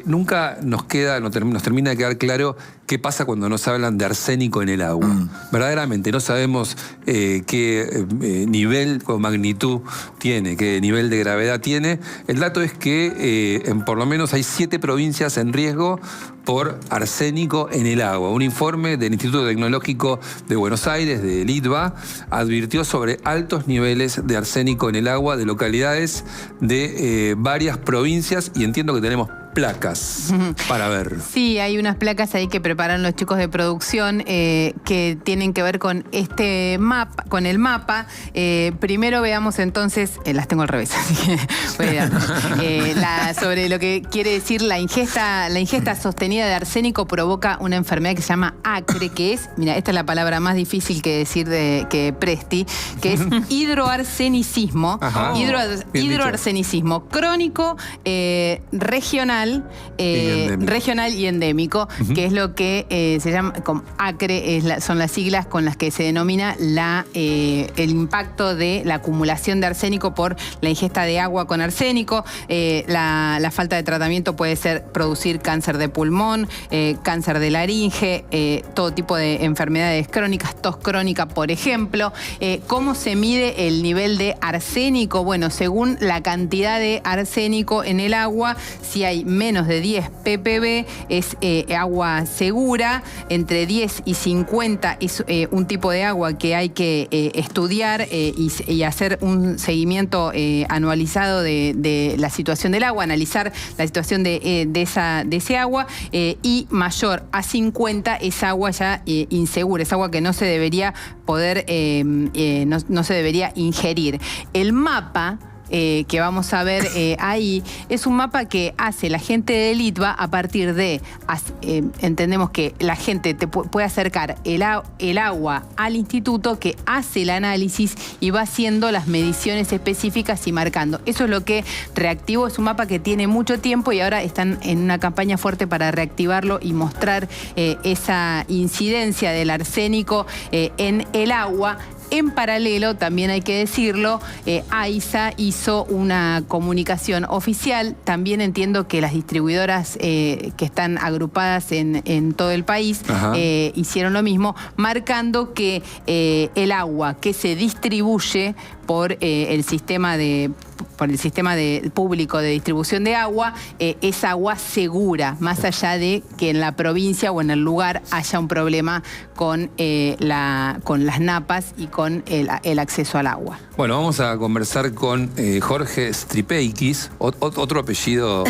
nunca nos termina de quedar claro qué pasa cuando nos hablan de arsénico en el agua. Verdaderamente no sabemos qué nivel o magnitud tiene, qué nivel de gravedad tiene. El dato es que por lo menos hay 7 provincias en riesgo por arsénico en el agua. Un informe del Instituto Tecnológico de Buenos Aires, del ITBA, advirtió sobre altos niveles de arsénico en el agua de localidades de varias provincias, y entiendo que tenemos placas para ver. Sí, hay unas placas ahí que preparan los chicos de producción que tienen que ver con este mapa, con el mapa. Primero veamos entonces, las tengo al revés, así que voy a sobre lo que quiere decir la ingesta sostenida de arsénico provoca una enfermedad que se llama ACRE, que es, mira, esta es la palabra más difícil que decir que Presti, que es hidroarsenicismo. Hidroarsenicismo crónico, regional y endémico, que es lo que se llama como ACRE, son las siglas con las que se denomina el impacto de la acumulación de arsénico por la ingesta de agua con arsénico. La falta de tratamiento puede producir cáncer de pulmón, cáncer de laringe, todo tipo de enfermedades crónicas, tos crónica, por ejemplo. ¿Cómo se mide el nivel de arsénico? Bueno, según la cantidad de arsénico en el agua, si hay menos de 10 ppb es agua segura, entre 10 y 50 es un tipo de agua que hay que estudiar y hacer un seguimiento anualizado de la situación del agua, analizar la situación de ese agua, y mayor a 50 es agua ya insegura, es agua que no se debería poder, no se debería ingerir. El mapa que vamos a ver ahí, es un mapa que hace la gente del ITBA a partir de, entendemos que la gente te puede acercar el agua al instituto, que hace el análisis y va haciendo las mediciones específicas y marcando. Eso es lo que reactivó, es un mapa que tiene mucho tiempo y ahora están en una campaña fuerte para reactivarlo y mostrar esa incidencia del arsénico en el agua. En paralelo, también hay que decirlo, AISA hizo una comunicación oficial. También entiendo que las distribuidoras que están agrupadas en todo el país hicieron lo mismo, marcando que el agua que se distribuye por el sistema público de distribución de agua es agua segura, más allá de que en la provincia o en el lugar haya un problema con las napas y con el acceso al agua. Bueno, vamos a conversar con Jorge Stripeikis, otro apellido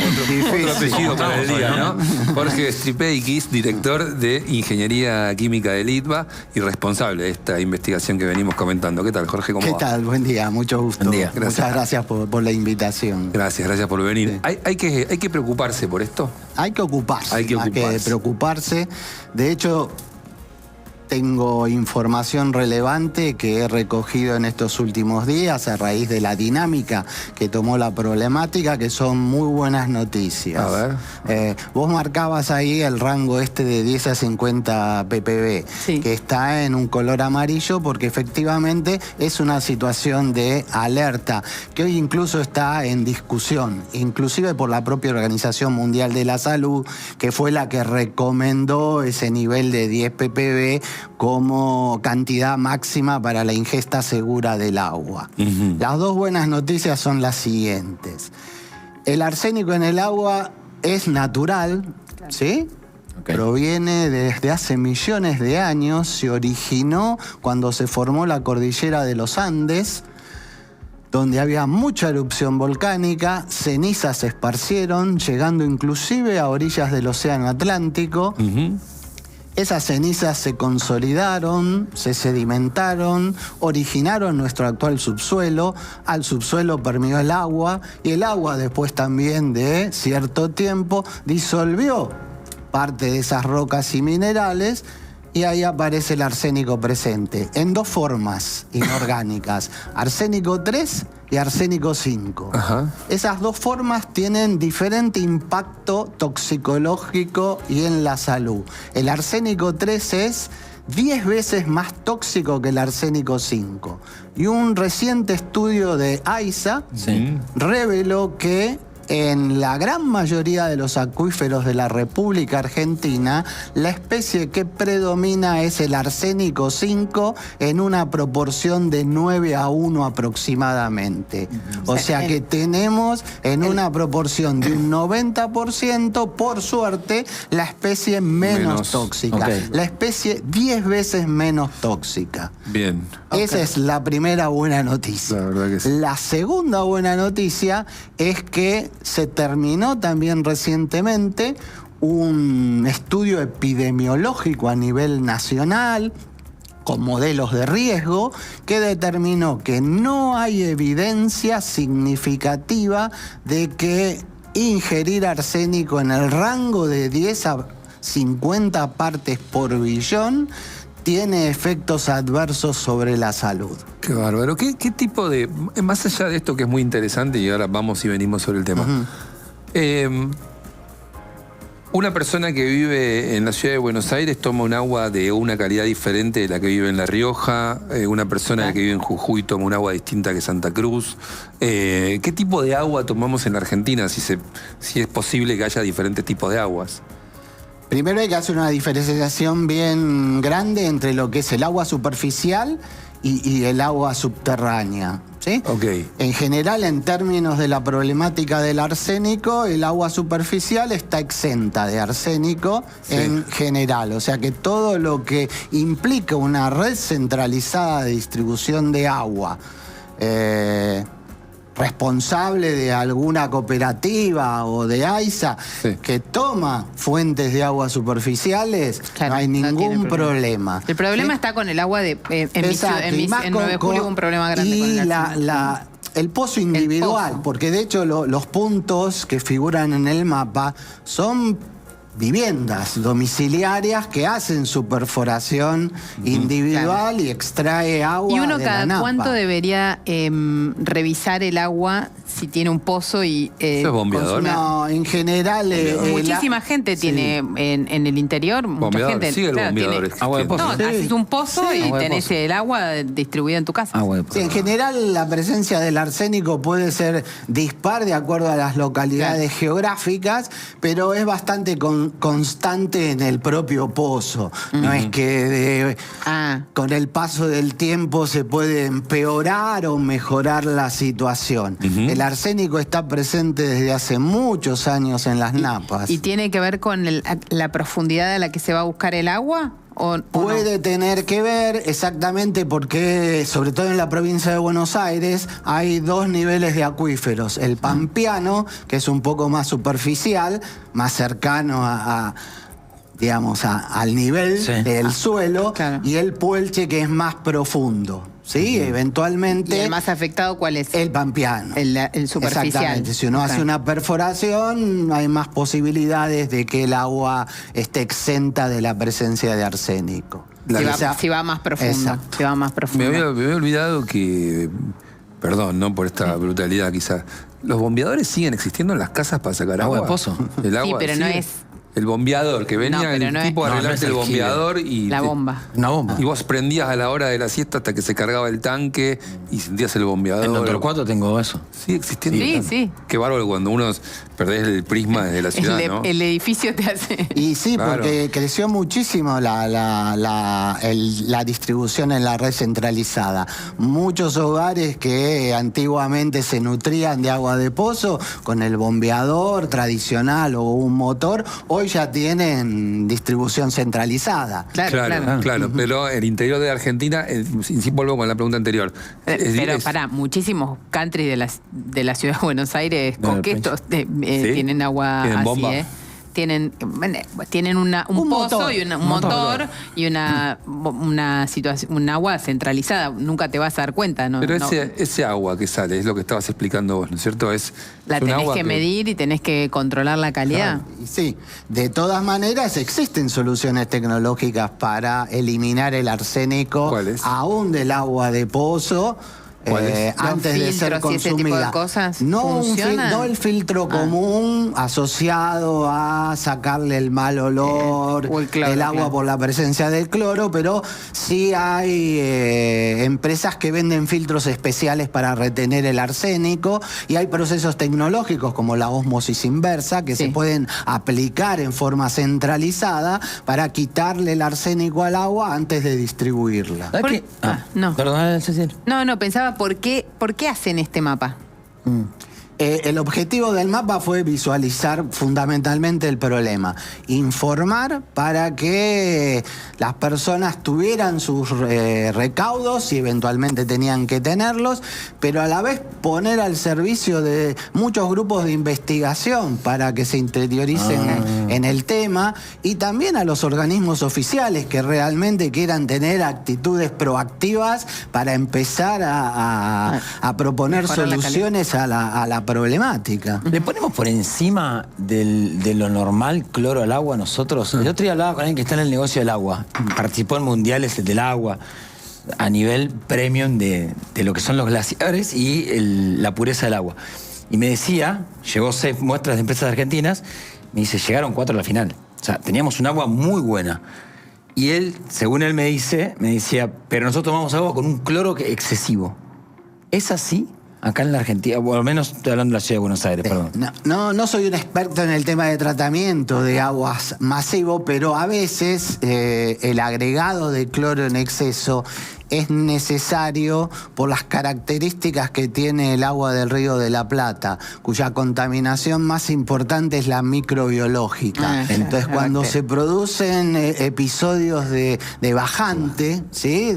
para el día, ¿no? Jorge Stripeikis, director de Ingeniería Química del ITBA y responsable de esta investigación que venimos comentando. ¿Qué tal, Jorge? ¿Cómo va? ¿Qué tal? Buen día, mucho gusto. Buen día. Muchas gracias por la invitación. Gracias por venir. Sí. ¿Hay que preocuparse por esto? Hay que ocuparse. Hay que preocuparse. De hecho, tengo información relevante que he recogido en estos últimos días a raíz de la dinámica que tomó la problemática, que son muy buenas noticias. A ver. Vos marcabas ahí el rango de 10 a 50 ppb, sí, que está en un color amarillo porque efectivamente es una situación de alerta, que hoy incluso está en discusión, inclusive por la propia Organización mundial de la Salud, que fue la que recomendó ese nivel de 10 ppb como cantidad máxima para la ingesta segura del agua. Las dos buenas noticias son las siguientes. El arsénico en el agua es natural, ¿sí? Okay. Proviene desde hace millones de años, se originó cuando se formó la cordillera de los Andes, donde había mucha erupción volcánica, cenizas se esparcieron, llegando inclusive a orillas del Océano Atlántico. Esas cenizas se consolidaron, se sedimentaron, originaron nuestro actual subsuelo. Al subsuelo permeó el agua y el agua después también de cierto tiempo disolvió parte de esas rocas y minerales y ahí aparece el arsénico presente en dos formas inorgánicas, arsénico 3 y arsénico 5. Esas dos formas tienen diferente impacto toxicológico y en la salud. El arsénico 3 es 10 veces más tóxico que el arsénico 5. Y un reciente estudio de AISA reveló que en la gran mayoría de los acuíferos de la República Argentina, la especie que predomina es el arsénico 5 en una proporción de 9:1 aproximadamente. O sea que tenemos en una proporción de un 90%, por suerte, la especie menos tóxica. Okay. La especie 10 veces menos tóxica. Bien. Esa es la primera buena noticia. La verdad que sí. La segunda buena noticia es que se terminó también recientemente un estudio epidemiológico a nivel nacional con modelos de riesgo que determinó que no hay evidencia significativa de que ingerir arsénico en el rango de 10 a 50 partes por billón tiene efectos adversos sobre la salud. Qué bárbaro. ¿Qué tipo de... Más allá de esto que es muy interesante, y ahora vamos y venimos sobre el tema. Una persona que vive en la ciudad de Buenos Aires toma un agua de una calidad diferente de la que vive en La Rioja. Una persona que vive en Jujuy toma un agua distinta que Santa Cruz. ¿Qué tipo de agua tomamos en la Argentina? Si es posible que haya diferentes tipos de aguas. Primero hay que hacer una diferenciación bien grande entre lo que es el agua superficial y el agua subterránea, ¿sí? Ok. En general, en términos de la problemática del arsénico, el agua superficial está exenta de arsénico en general. O sea que todo lo que implica una red centralizada de distribución de agua, responsable de alguna cooperativa o de AISA que toma fuentes de aguas superficiales, claro, no hay ningún problema. El problema está con el agua de en 9 de julio hubo un problema grande con el arsénico. El pozo individual, pozo. porque de hecho los puntos que figuran en el mapa son viviendas domiciliarias que hacen su perforación individual y extrae agua. ¿Y uno de la cada napa. cuánto debería revisar el agua si tiene un pozo y ¿Eso es bombeador? No, en general... muchísima gente tiene en el interior, mucha Bombeador, gente sigue el bombeador tiene, agua de pozo. no, haces un pozo y Agua de tenés pozo. el agua distribuida en tu casa. Agua de Sí, pozo. en general la presencia del arsénico puede ser dispar de acuerdo a las localidades geográficas, pero es bastante constante en el propio pozo. No es que con el paso del tiempo se puede empeorar o mejorar la situación. El arsénico está presente desde hace muchos años en las napas. ¿Y tiene que ver con la profundidad a la que se va a buscar el agua? ¿O Puede no? tener que ver exactamente porque, sobre todo en la provincia de Buenos Aires, hay dos niveles de acuíferos. El pampeano, que es un poco más superficial, más cercano al nivel del suelo, claro. y el puelche, que es más profundo. ¿Sí? Eventualmente... ¿Y el más afectado cuál es? El pampeano. El superficial. Exactamente. Si uno hace una perforación, hay más posibilidades de que el agua esté exenta de la presencia de arsénico. Si va más profundo. Exacto. Si va más profundo. Me había olvidado que, perdón, ¿no? Por esta brutalidad quizás, ¿los bombeadores siguen existiendo en las casas para sacar agua? ¿Agua de pozo? El agua, Sí, pero no ¿sigue? es... El bombeador, que venía pero el no tipo es- a no, arreglarte no es el aljibe. bombeador y... La bomba. Una bomba. Y vos prendías a la hora de la siesta hasta que se cargaba el tanque y sentías el bombeador. En Don Torcuato tengo eso. Sigue existiendo. Sí, sí. Qué bárbaro cuando uno perdés el prisma desde la ciudad, ¿no? El edificio te hace... Y sí, Claro. porque creció muchísimo la distribución en la red centralizada. Muchos hogares que antiguamente se nutrían de agua de pozo, con el bombeador tradicional o un motor, hoy ya tienen distribución centralizada. Claro. Pero el interior de Argentina, sí, vuelvo con la pregunta anterior. Pero pará, muchísimos country de la ciudad de Buenos Aires coquetos tienen agua ¿Tienen así, bomba? Tienen un pozo motor. y un motor y una situación, un agua centralizada. Nunca te vas a dar cuenta, ¿no? Pero No. ese agua que sale, es lo que estabas explicando vos, ¿no es cierto? La es un tenés agua que medir y tenés que controlar la calidad. Y sí, de todas maneras existen soluciones tecnológicas para eliminar el arsénico, ¿Cuáles? aún del agua de pozo. antes de ser filtros y ese tipo de consumida. cosas No, funcionan. no el filtro común asociado a sacarle el mal olor, o el cloro, agua claro. por la presencia del cloro, pero sí hay empresas que venden filtros especiales para retener el arsénico y hay procesos tecnológicos como la ósmosis inversa que Sí. se pueden aplicar en forma centralizada para quitarle el arsénico al agua antes de distribuirla. ¿Sabes ¿Por- qué? no. Perdón, Cecilia. No, pensaba, ¿por qué hacen este mapa? El objetivo del mapa fue visualizar fundamentalmente el problema, informar para que las personas tuvieran sus recaudos si eventualmente tenían que tenerlos, pero a la vez poner al servicio de muchos grupos de investigación para que se interioricen en el tema y también a los organismos oficiales que realmente quieran tener actitudes proactivas para empezar a proponer Mejorar la soluciones a la problemática. ¿Le ponemos por encima de lo normal cloro al agua nosotros? El otro día hablaba con alguien que está en el negocio del agua. Participó en mundiales del agua a nivel premium de lo que son los glaciares y la pureza del agua. Y me decía, llegó 6 muestras de empresas argentinas, me dice, llegaron 4 a la final. O sea, teníamos un agua muy buena. Y él, según él me decía, pero nosotros tomamos agua con un cloro excesivo. ¿Es así? Acá en la Argentina, o al menos estoy hablando de la ciudad de Buenos Aires, perdón. No soy un experto en el tema de tratamiento de aguas masivo, pero a veces el agregado de cloro en exceso es necesario por las características que tiene el agua del Río de la Plata, cuya contaminación más importante es la microbiológica. Entonces, cuando se producen episodios de bajante, ¿sí?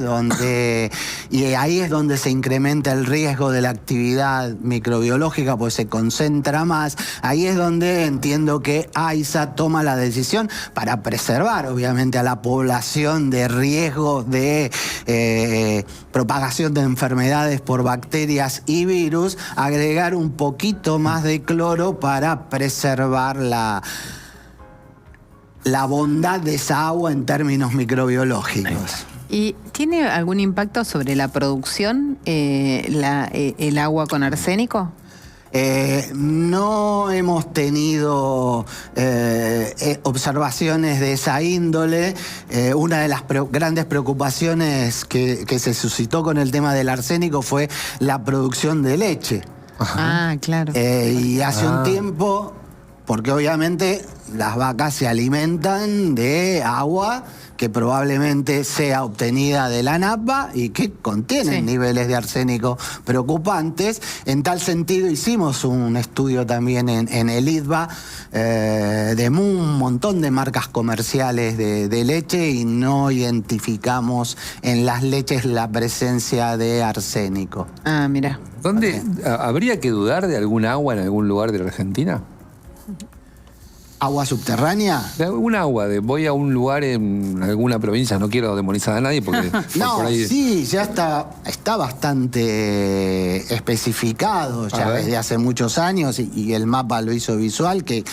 Y ahí es donde se incrementa el riesgo de la actividad microbiológica, pues se concentra más. Ahí es donde entiendo que AISA toma la decisión para preservar, obviamente, a la población de riesgo de propagación de enfermedades por bacterias y virus, agregar un poquito más de cloro para preservar la bondad de esa agua en términos microbiológicos. ¿Y tiene algún impacto sobre la producción el agua con arsénico? No hemos tenido observaciones de esa índole. Una de las grandes preocupaciones que se suscitó con el tema del arsénico fue la producción de leche. Ah, claro. Y hace un tiempo, porque obviamente las vacas se alimentan de agua que probablemente sea obtenida de la napa y que contienen niveles de arsénico preocupantes. En tal sentido hicimos un estudio también en el IDVA de un montón de marcas comerciales de leche y no identificamos en las leches la presencia de arsénico. Ah, mira. ¿Dónde habría que dudar de algún agua en algún lugar de la Argentina? ¿Agua subterránea? Un agua, voy a un lugar en alguna provincia, no quiero demonizar a nadie porque No, por ahí... sí, ya está bastante especificado ya desde hace muchos años y el mapa lo hizo visual, que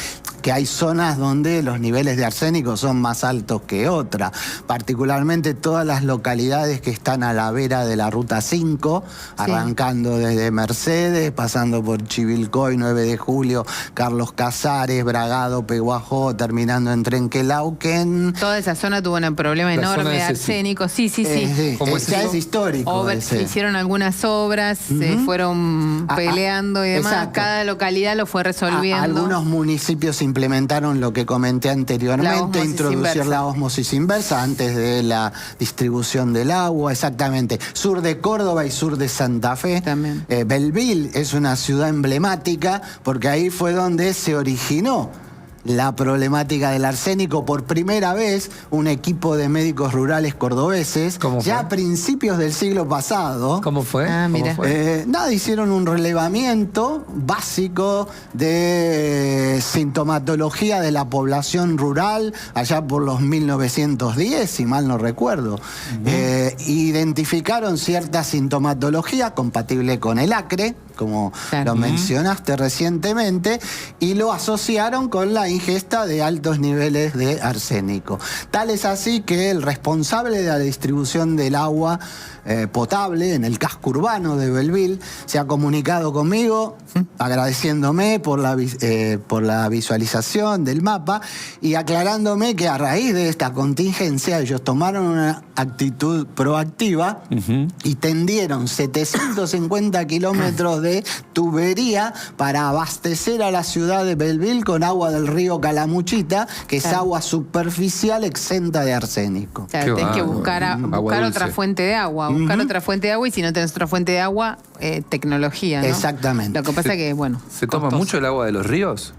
hay zonas donde los niveles de arsénico son más altos que otras, particularmente todas las localidades que están a la vera de la Ruta 5, arrancando desde Mercedes, pasando por Chivilcoy, 9 de Julio, Carlos Casares, Bragado, Peguajó, terminando en Trenquelauquen. Toda esa zona tuvo un problema La enorme zona de de arsénico. Sí. ¿Cómo es ya eso? es histórico. Se hicieron algunas obras, se fueron peleando y demás. exacto. Cada localidad lo fue resolviendo. Algunos municipios implementaron lo que comenté anteriormente, introducir la ósmosis inversa antes de la distribución del agua, exactamente. Sur de Córdoba y sur de Santa Fe. También. Belleville es una ciudad emblemática porque ahí fue donde se originó la problemática del arsénico. Por primera vez, un equipo de médicos rurales cordobeses, ¿Cómo fue? ya a principios del siglo pasado, ¿Cómo fue? Ah, ¿Cómo mira. fue? hicieron un relevamiento básico de sintomatología de la población rural allá por los 1910, si mal no recuerdo. Identificaron cierta sintomatología compatible con el acre, como Claro. lo mencionaste recientemente, y lo asociaron con la ingesta de altos niveles de arsénico. Tal es así que el responsable de la distribución del agua potable en el casco urbano de Belleville se ha comunicado conmigo agradeciéndome por la visualización del mapa y aclarándome que a raíz de esta contingencia ellos tomaron una actitud proactiva y tendieron 750 kilómetros de tubería para abastecer a la ciudad de Belleville con agua del río Calamuchita, que es agua superficial exenta de arsénico. O sea, Qué tenés que bárbaro. buscar, Agua buscar dulce. otra fuente de agua, buscar otra fuente de agua, y si no tenés otra fuente de agua, tecnología, ¿no? Exactamente. Lo que pasa que, bueno, ¿Se toma costoso. mucho el agua de los ríos?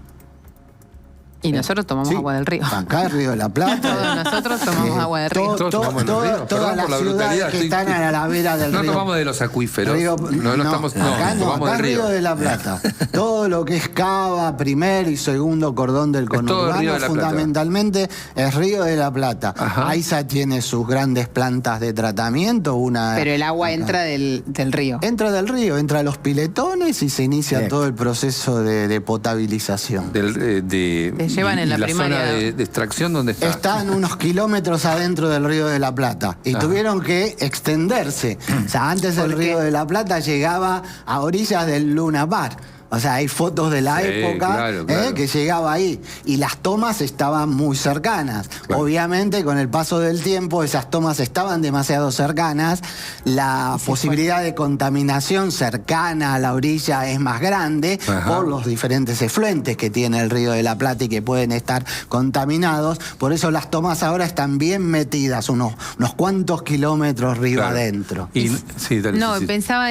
Y nosotros tomamos Sí. agua del río. Acá el Río de la Plata. Todos nosotros tomamos agua del río. Todos tomamos en los ríos. Todas Perdón las por la ciudades brutalidad, que estoy- están a la vera del No río. tomamos de los acuíferos. Río- no estamos. No, acá no, tomamos acá del río. de la Plata. Todo lo que es Cava, primer y segundo cordón del todo conurbano, Río de la Plata. fundamentalmente es Río de la Plata. Ajá. AISA tiene sus grandes plantas de tratamiento. Pero el agua entra del río. Entra del río, entra a los piletones y se inicia Bien. todo el proceso de potabilización. Te llevan en la primaria. Zona de extracción, ¿dónde está? Están unos kilómetros adentro del Río de la Plata y tuvieron que extenderse. O sea, antes el ¿Por qué? Río de la Plata llegaba a orillas del Luna Park. O sea, hay fotos de la Sí, época claro. que llegaba ahí. Y las tomas estaban muy cercanas. Claro. Obviamente, con el paso del tiempo, esas tomas estaban demasiado cercanas. La posibilidad de contaminación cercana a la orilla es más grande Ajá. por los diferentes efluentes que tiene el Río de la Plata y que pueden estar contaminados. Por eso las tomas ahora están bien metidas, unos cuantos kilómetros río Claro. adentro. Y, sí, dale, No, sí, sí. pensaba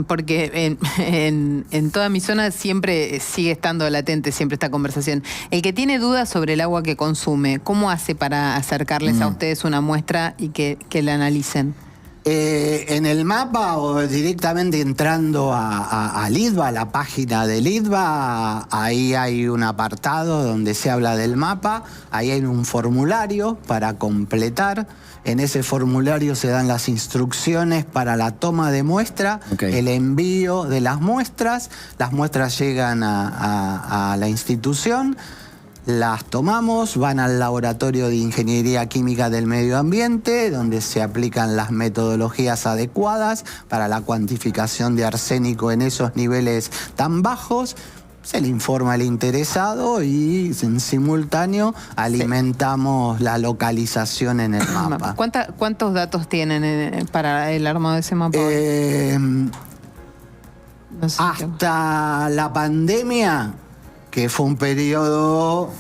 porque en toda mi zona siempre sigue estando latente siempre esta conversación. El que tiene dudas sobre el agua que consume, ¿cómo hace para acercarles a ustedes una muestra y que la analicen? En el mapa o directamente entrando a Lidva, a la página de Lidva, ahí hay un apartado donde se habla del mapa, ahí hay un formulario para completar. En ese formulario se dan las instrucciones para la toma de muestra, Ok. el envío de las muestras llegan a la institución. Las tomamos, van al Laboratorio de Ingeniería Química del Medio Ambiente, donde se aplican las metodologías adecuadas para la cuantificación de arsénico en esos niveles tan bajos. Se le informa al interesado y en simultáneo alimentamos la localización en el mapa. ¿Cuántos datos tienen para el armado de ese mapa? Eh, No sé. Hasta la pandemia, que fue un periodo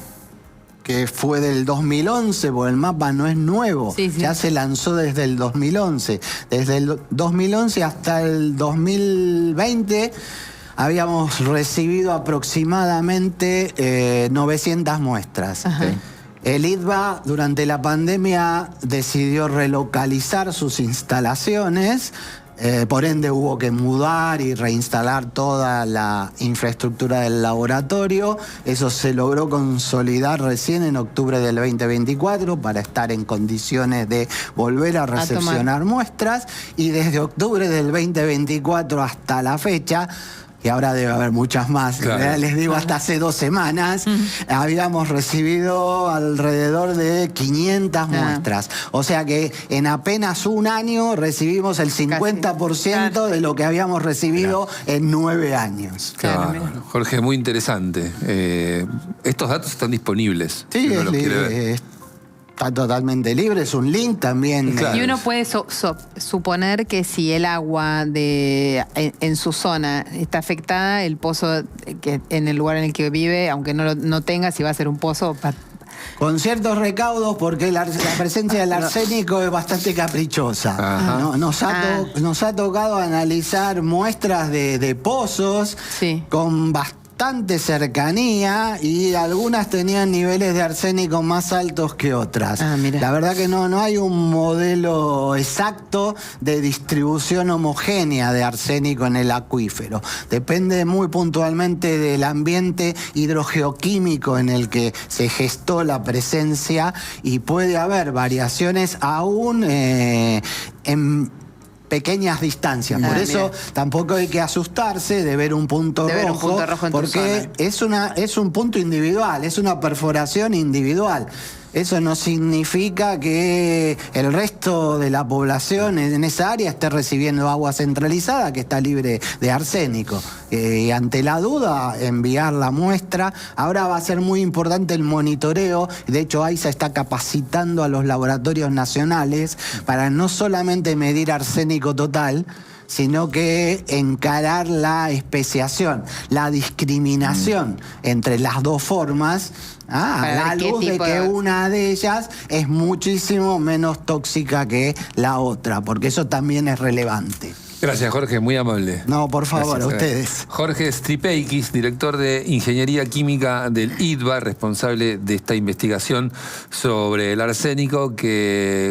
que fue del 2011, porque el mapa no es nuevo, Sí, sí. ya se lanzó desde el 2011. Desde el 2011 hasta el 2020 habíamos recibido aproximadamente 900 muestras. Ajá. El IDVA durante la pandemia decidió relocalizar sus instalaciones, por ende hubo que mudar y reinstalar toda la infraestructura del laboratorio. Eso se logró consolidar recién en octubre del 2024 para estar en condiciones de volver a recepcionar muestras, y desde octubre del 2024 hasta la fecha, y ahora debe haber muchas más, Claro. les digo hasta hace 2 semanas, habíamos recibido alrededor de 500 muestras. O sea que en apenas un año recibimos el 50% de lo que habíamos recibido en 9 años. Qué Claro, bárbaro. Jorge, muy interesante. Estos datos están disponibles. Sí, si uno los quiere ver. está totalmente libre, es un link también. Claro. Y uno puede suponer que si el agua en su zona está afectada, el pozo que en el lugar en el que vive, aunque no tenga, si va a ser un pozo, Con ciertos recaudos, porque la presencia del arsénico es bastante caprichosa. Ajá. Nos ha tocado analizar muestras de pozos Sí. con bastante cercanía, y algunas tenían niveles de arsénico más altos que otras. Ah, mira. La verdad que no hay un modelo exacto de distribución homogénea de arsénico en el acuífero. Depende muy puntualmente del ambiente hidrogeoquímico en el que se gestó la presencia, y puede haber variaciones aún en pequeñas distancias. Ah, Por eso mira. tampoco hay que asustarse de ver un punto De ver un rojo, punto rojo en tu porque es un punto individual, es una perforación individual. Eso no significa que el resto de la población en esa área esté recibiendo agua centralizada que está libre de arsénico. Ante la duda, enviar la muestra. Ahora va a ser muy importante el monitoreo. De hecho, AISA está capacitando a los laboratorios nacionales para no solamente medir arsénico total, sino que encarar la especiación, la discriminación entre las dos formas, a la ver qué luz de tipo que de- una de ellas es muchísimo menos tóxica que la otra, porque eso también es relevante. Gracias, Jorge, muy amable. No, por favor, Gracias, a ustedes. Jorge Stripeikis, director de Ingeniería Química del IDVA, responsable de esta investigación sobre el arsénico que